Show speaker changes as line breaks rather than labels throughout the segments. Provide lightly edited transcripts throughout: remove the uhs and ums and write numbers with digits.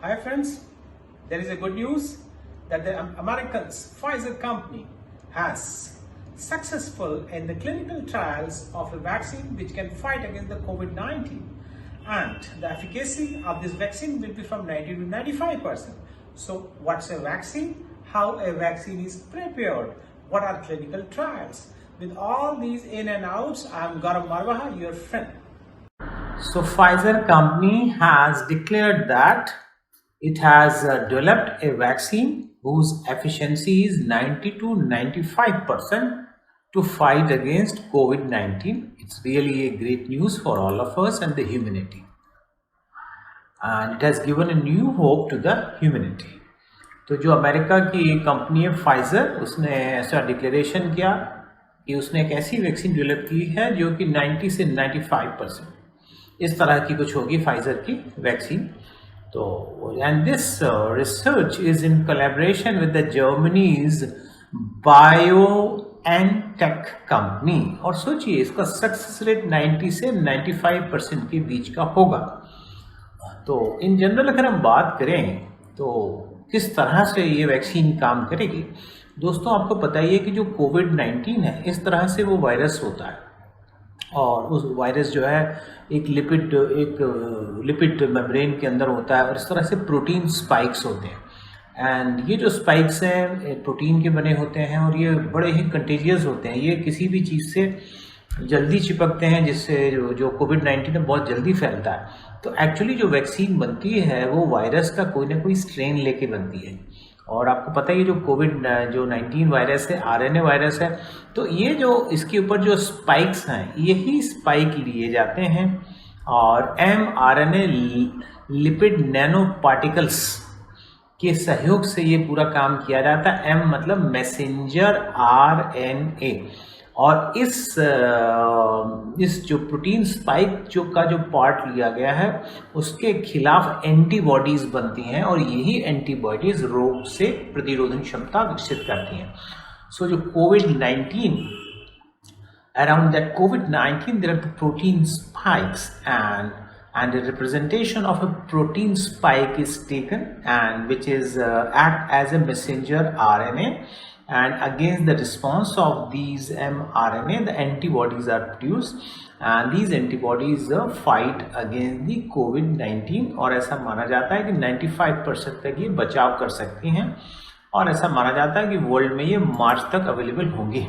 Hi friends, there is a good news that the Americans Pfizer company has successful in the clinical trials of a vaccine which can fight against the COVID-19, and the efficacy of this vaccine will be from 90 to 95%. So what's a vaccine? How a vaccine is prepared? What are clinical trials? With all these in and outs, I am Gaurav Marwaha, your friend. So Pfizer company has declared that it has developed a vaccine whose efficiency is 90 to 95% to fight against COVID-19. It's really a great news for all of us and the humanity. And it has given a new hope to the humanity. तो जो America की company है Pfizer, उसने ऐसा declaration किया कि उसने एक ऐसी वैक्सीन डेवलप की है जो कि 90 से 95% इस तरह की कुछ होगी फाइजर की वैक्सीन। तो and this research is in collaboration with the Germany's BioNTech company. और सोचिए इसका सक्सेस रेट 90 से 95% के बीच का होगा। तो इन जनरल अगर हम बात करें तो किस तरह से ये वैक्सीन काम करेगी, दोस्तों आपको पता ही है कि जो कोविड-19 है इस तरह से वो वायरस होता है, और उस वायरस जो है एक लिपिड मेम्ब्रेन के अंदर होता है, और इस तरह से प्रोटीन स्पाइक्स होते हैं। एंड ये जो स्पाइक्स हैं प्रोटीन के बने होते हैं और ये बड़े ही कंटेजियस होते हैं। ये किसी भी चीज़ से जल्दी चिपकते हैं, जिससे जो कोविड-19 है बहुत जल्दी फैलता है। तो एक्चुअली जो वैक्सीन बनती है वो वायरस का कोई ना कोई स्ट्रेन लेके बनती है। और आपको पता ही है जो 19 वायरस है आरएनए वायरस है, तो ये जो इसके ऊपर जो स्पाइक्स हैं यही स्पाइक लिए जाते हैं और mRNA लिपिड नैनो पार्टिकल्स के सहयोग से ये पूरा काम किया जाता है। M मतलब मैसेंजर RNA, और इस जो प्रोटीन स्पाइक जो पार्ट लिया गया है उसके खिलाफ एंटीबॉडीज बनती हैं, और यही एंटीबॉडीज रोग से प्रतिरोधन क्षमता विकसित करती हैं। सो जो कोविड-19, around that COVID-19 there are the protein spikes, and a representation of a protein spike is taken, and which is act as a messenger RNA, and against the response of these mRNA the antibodies are produced, and these antibodies fight against the COVID-19। और ऐसा माना जाता है कि 95% तक ये बचाव कर सकती हैं, और ऐसा माना जाता है कि वर्ल्ड में ये मार्च तक अवेलेबल होंगी।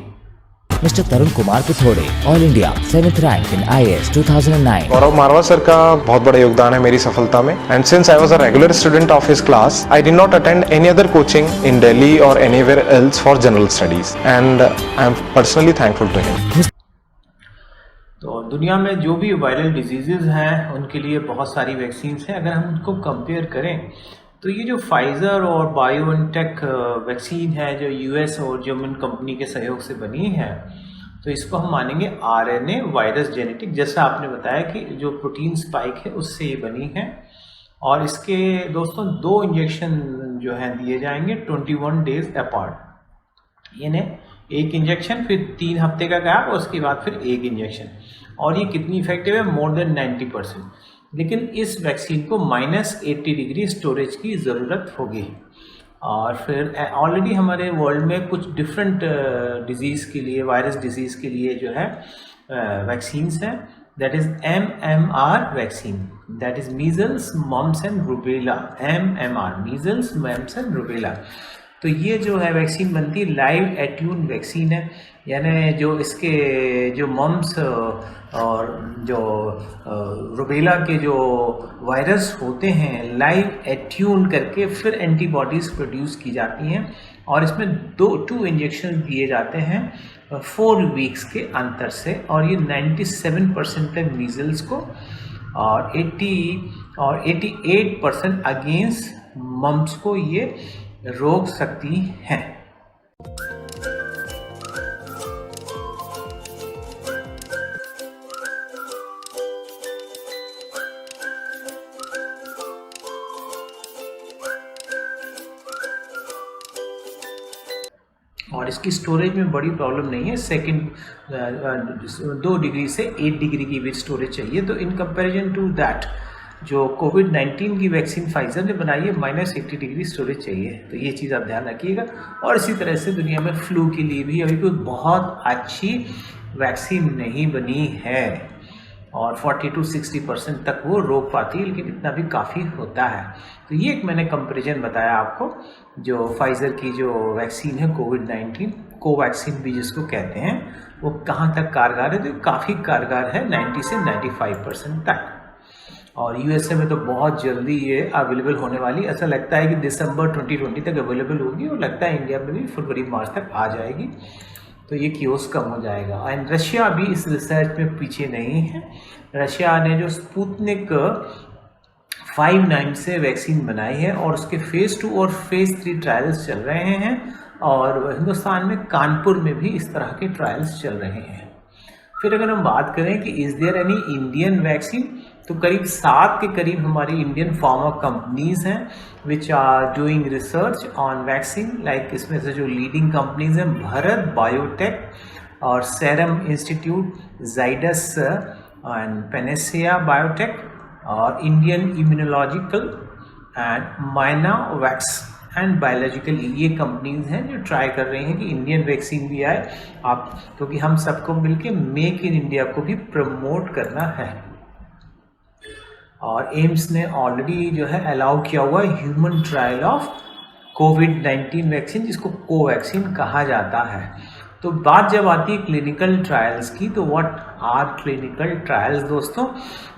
Mister Tarun Kumar Pithode, all India 7th rank in IAS 2009।
Gaurav Marwa sir का बहुत बड़ा योगदान है मेरी सफलता में, and since I was a regular student of his class I did not attend any other coaching in Delhi और anywhere else for general studies, and I am personally thankful to him.
तो दुनिया में जो भी वायरल डिजीजेज हैं उनके लिए बहुत सारी वैक्सीन्स हैं। अगर हम उनको कंपेयर करें तो ये जो फाइज़र और बायोएनटेक वैक्सीन है जो यूएस और जर्मन कंपनी के सहयोग से बनी है, तो इसको हम मानेंगे आरएनए वायरस जेनेटिक, जैसा आपने बताया कि जो प्रोटीन स्पाइक है उससे ये बनी है। और इसके दोस्तों 2 इंजेक्शन जो हैं दिए जाएंगे 21 डेज अपार्ट, यानी एक इंजेक्शन फिर 3 हफ्ते का गैप और उसके बाद फिर एक इंजेक्शन। और ये कितनी इफेक्टिव है? More than 90%। लेकिन इस वैक्सीन को -80 डिग्री स्टोरेज की ज़रूरत होगी। और फिर ऑलरेडी हमारे वर्ल्ड में कुछ डिफरेंट डिजीज़ के लिए, वायरस डिजीज़ के लिए जो है वैक्सीन्स हैं, that is MMR vaccine, that is measles mumps and rubella. MMR measles mumps and rubella. तो ये जो है वैक्सीन बनती है लाइव एट्यून वैक्सीन है, यानी जो इसके जो मम्स और जो रूबेला के जो वायरस होते हैं लाइव एट्यून करके फिर एंटीबॉडीज़ प्रोड्यूस की जाती हैं, और इसमें 2 इंजेक्शन दिए जाते हैं 4 वीक्स के अंतर से, और ये 97% तक मीजल्स को और 88% अगेंस्ट मम्स को ये रोक सकती हैं। और इसकी स्टोरेज में बड़ी प्रॉब्लम नहीं है। सेकंड 2 डिग्री से 8 डिग्री की भी स्टोरेज चाहिए। तो इन कंपैरिजन टू दैट जो कोविड-19 की वैक्सीन फाइजर ने बनाई है -80 डिग्री स्टोरेज चाहिए, तो ये चीज़ आप ध्यान रखिएगा। और इसी तरह से दुनिया में फ्लू के लिए भी अभी कोई बहुत अच्छी वैक्सीन नहीं बनी है और 40 to 60% तक वो रोक पाती है, लेकिन इतना भी काफ़ी होता है। तो ये एक मैंने कंपैरिजन बताया आपको, जो फाइज़र की जो वैक्सीन है कोविड-19 कोवैक्सीन भी जिसको कहते हैं, वो कहाँ तक कारगर है, तो काफ़ी कारगर है 90 से 95% तक। और यूएसए में तो बहुत जल्दी ये अवेलेबल होने वाली, ऐसा लगता है कि दिसंबर 2020 तक अवेलेबल होगी और लगता है इंडिया में भी फरवरी मार्च तक आ जाएगी, तो ये कियोस्क कम हो जाएगा। एंड रशिया भी इस रिसर्च में पीछे नहीं है। रशिया ने जो स्पुतनिक 5 नाम से वैक्सीन बनाई है और उसके फेज़ 2 और फेज़ 3 ट्रायल्स चल रहे हैं, और हिंदुस्तान में कानपुर में भी इस तरह के ट्रायल्स चल रहे हैं। फिर अगर हम बात करें कि is there any Indian vaccine, तो करीब 7 के करीब हमारी इंडियन फार्मा कंपनीज हैं which are doing research on vaccine. Like इसमें से जो लीडिंग कंपनीज हैं भारत बायोटेक और serum institute, Zydus and Panacea biotech और Indian immunological and Mynvax and biological, ये कंपनीज हैं जो ट्राई कर रही हैं कि इंडियन वैक्सीन भी आए आप, क्योंकि हम सबको मिलके मेक इन इंडिया को भी प्रमोट करना है। और एम्स ने ऑलरेडी जो है अलाउ किया हुआ human trial of covid vaccine, जिसको कोवैक्सीन कहा जाता है। तो बात जब आती है क्लिनिकल ट्रायल्स की, तो व्हाट आर क्लिनिकल ट्रायल्स दोस्तों?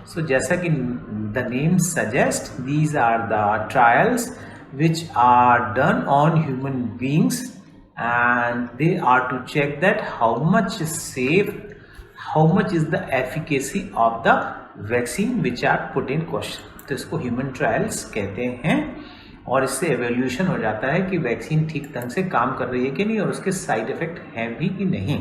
सो जैसा कि the name suggest, these are the trials which are done on human beings and they are to check that how much is safe, how much is the efficacy of the vaccine which are put in question। तो इसको human trials कहते हैं और इससे evaluation हो जाता है कि वैक्सीन ठीक ढंग से काम कर रही है कि नहीं और उसके साइड इफेक्ट हैं भी कि नहीं।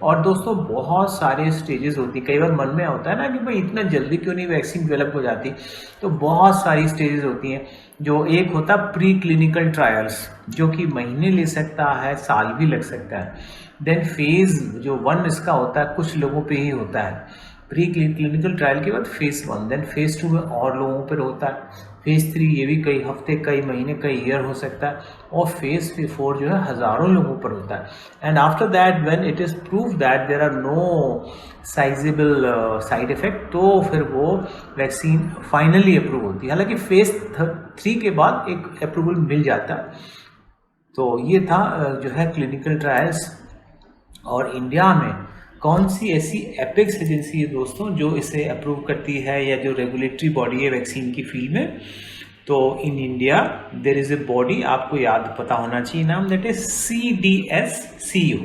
और दोस्तों बहुत सारे स्टेजेस होती, कई बार मन में होता है ना कि भाई इतना जल्दी क्यों नहीं वैक्सीन डेवलप हो जाती, तो बहुत सारी स्टेजेस होती हैं। जो एक होता है प्री क्लिनिकल ट्रायल्स, जो कि महीने ले सकता है, साल भी लग सकता है। देन फेज़ जो 1 इसका होता है, कुछ लोगों पे ही होता है। प्री क्लिनिकल ट्रायल के बाद फेज़ 1, देन फेज़ 2 में और लोगों पर होता है। फेज़ 3 ये भी कई हफ्ते, कई महीने, कई ईयर हो सकता है। और फेज़ 4 जो है हज़ारों लोगों पर होता है। And after that when it is prove that there are no sizeable side effect, तो फिर वो वैक्सीन फाइनली अप्रूव होती है। हालांकि फेज़ 3 के बाद एक अप्रूवल मिल जाता है। तो ये था जो है क्लिनिकल ट्रायल्स। और इंडिया में कौन सी ऐसी एपेक्स एजेंसी है दोस्तों जो इसे अप्रूव करती है, या जो रेगुलेटरी बॉडी है वैक्सीन की फील्ड में? तो in India there is a body, आपको याद पता होना चाहिए नाम, that is CDSCO।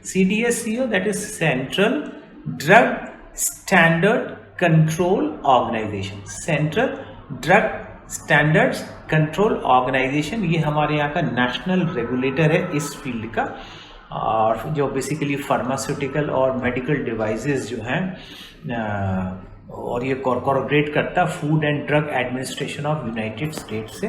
CDSCO that is central drug standard control organisation. Central drug standards control organisation, ये हमारे यहाँ का नेशनल रेगुलेटर है इस फील्ड का, और जो बेसिकली फार्मास्यूटिकल और मेडिकल डिवाइसेस जो हैं, और ये कॉर्पोरेट करता है food and drug administration of United states से।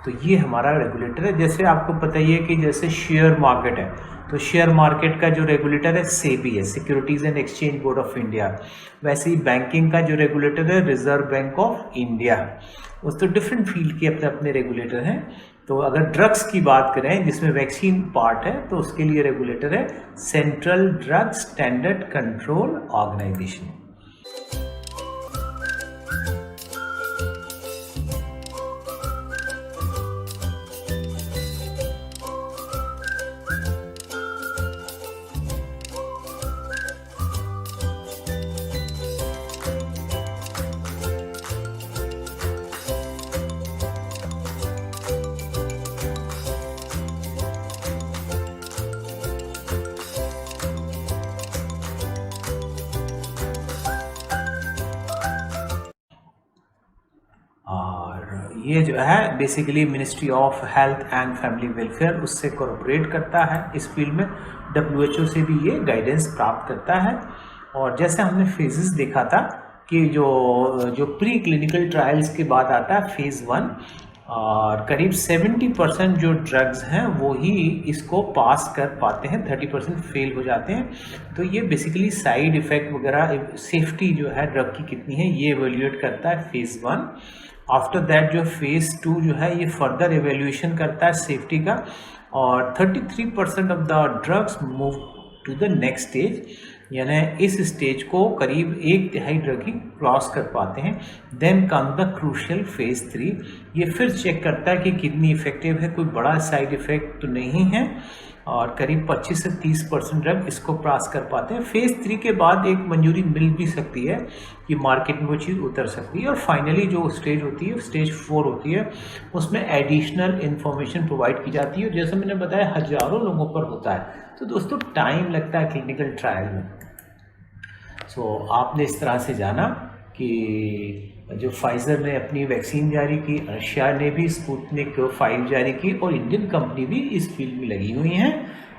तो ये हमारा रेगुलेटर है। जैसे आपको पता ही है कि जैसे शेयर मार्केट है, तो शेयर मार्केट का जो रेगुलेटर है सेबी है, securities and exchange board of India. वैसे ही बैंकिंग का जो रेगुलेटर है रिजर्व बैंक ऑफ इंडिया। उस तो डिफरेंट फील्ड के अपने अपने रेगुलेटर हैं। तो अगर ड्रग्स की बात करें जिसमें वैक्सीन पार्ट है, तो उसके लिए रेगुलेटर है central drug standard control organisation. ये जो है basically ministry of health and family welfare उससे कोऑपरेट करता है इस फील्ड में। WHO से भी ये गाइडेंस प्राप्त करता है। और जैसे हमने फेजेस देखा था कि जो प्री क्लिनिकल ट्रायल्स के बाद आता है फेज़ 1, और करीब 70% जो ड्रग्स हैं वो ही इसको पास कर पाते हैं, 30% फेल हो जाते हैं। तो ये बेसिकली साइड इफ़ेक्ट वगैरह, सेफ्टी जो है ड्रग की कितनी है ये एवेल्यूएट करता है फेज़ 1। आफ्टर दैट जो फेज़ 2 जो है ये फर्दर एवेल्यूएशन करता है सेफ्टी का, और 33% of the drugs move to the next stage, यानी इस स्टेज को करीब 1/3 ड्रग ही क्रॉस कर पाते हैं। Then come the crucial phase 3, ये फिर चेक करता है कि कितनी इफेक्टिव है, कोई बड़ा साइड इफ़ेक्ट तो नहीं है, और करीब 25 से 30% ड्रग इसको क्रॉस कर पाते हैं। फेज़ 3 के बाद एक मंजूरी मिल भी सकती है कि मार्केट में वो चीज़ उतर सकती है, और फाइनली जो स्टेज होती है स्टेज 4 होती है, उसमें एडिशनल इन्फॉर्मेशन प्रोवाइड की जाती है। और जैसे मैंने बताया हज़ारों लोगों पर होता है, तो दोस्तों टाइम लगता है क्लिनिकल ट्रायल में। सो आपने इस तरह से जाना कि जो फाइज़र ने अपनी वैक्सीन जारी की, रशिया ने भी स्पुतनिक 5 जारी की, और इंडियन कंपनी भी इस फील्ड में लगी हुई हैं।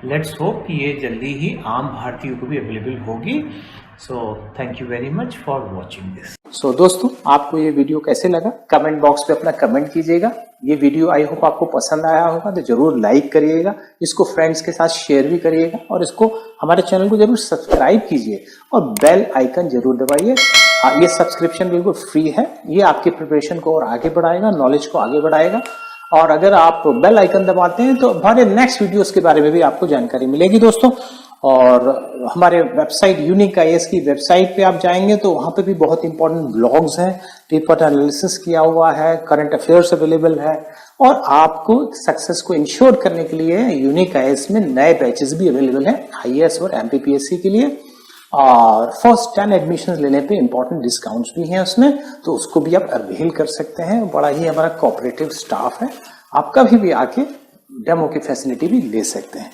लेट्स होप कि ये जल्दी ही आम भारतीयों को भी अवेलेबल होगी। So thank you very much for watching this.
So दोस्तों, आपको ये वीडियो कैसे लगा कमेंट बॉक्स पे अपना कमेंट कीजिएगा। ये वीडियो आई होप आपको पसंद आया होगा तो जरूर लाइक करिएगा, इसको फ्रेंड्स के साथ शेयर भी करिएगा, और इसको हमारे चैनल को जरूर सब्सक्राइब कीजिए और बेल आइकन जरूर दबाइए। ये सब्सक्रिप्शन बिल्कुल फ्री है, ये आपकी प्रिपरेशन को और आगे बढ़ाएगा, नॉलेज को आगे बढ़ाएगा। और अगर आप बेल आइकन दबाते हैं तो हमारे नेक्स्ट वीडियोस के बारे में भी आपको जानकारी मिलेगी दोस्तों। और हमारे वेबसाइट यूनिक आईएएस की वेबसाइट पे आप जाएंगे तो वहाँ पे भी बहुत इंपॉर्टेंट ब्लॉग्स हैं, रिपोर्ट एनालिसिस किया हुआ है, करंट अफेयर्स अवेलेबल है, और आपको सक्सेस को इंश्योर करने के लिए यूनिक आईएएस में नए बैचेस भी अवेलेबल हैं आईएएस और एमपीपीएससी के लिए। और फर्स्ट 10 एडमिशन लेने पे इंपॉर्टेंट डिस्काउंट्स भी हैं उसमें, तो उसको भी आप अवेल कर सकते हैं। बड़ा ही हमारा कोऑपरेटिव स्टाफ है, आप कभी भी आके डेमो की फैसिलिटी भी ले सकते हैं।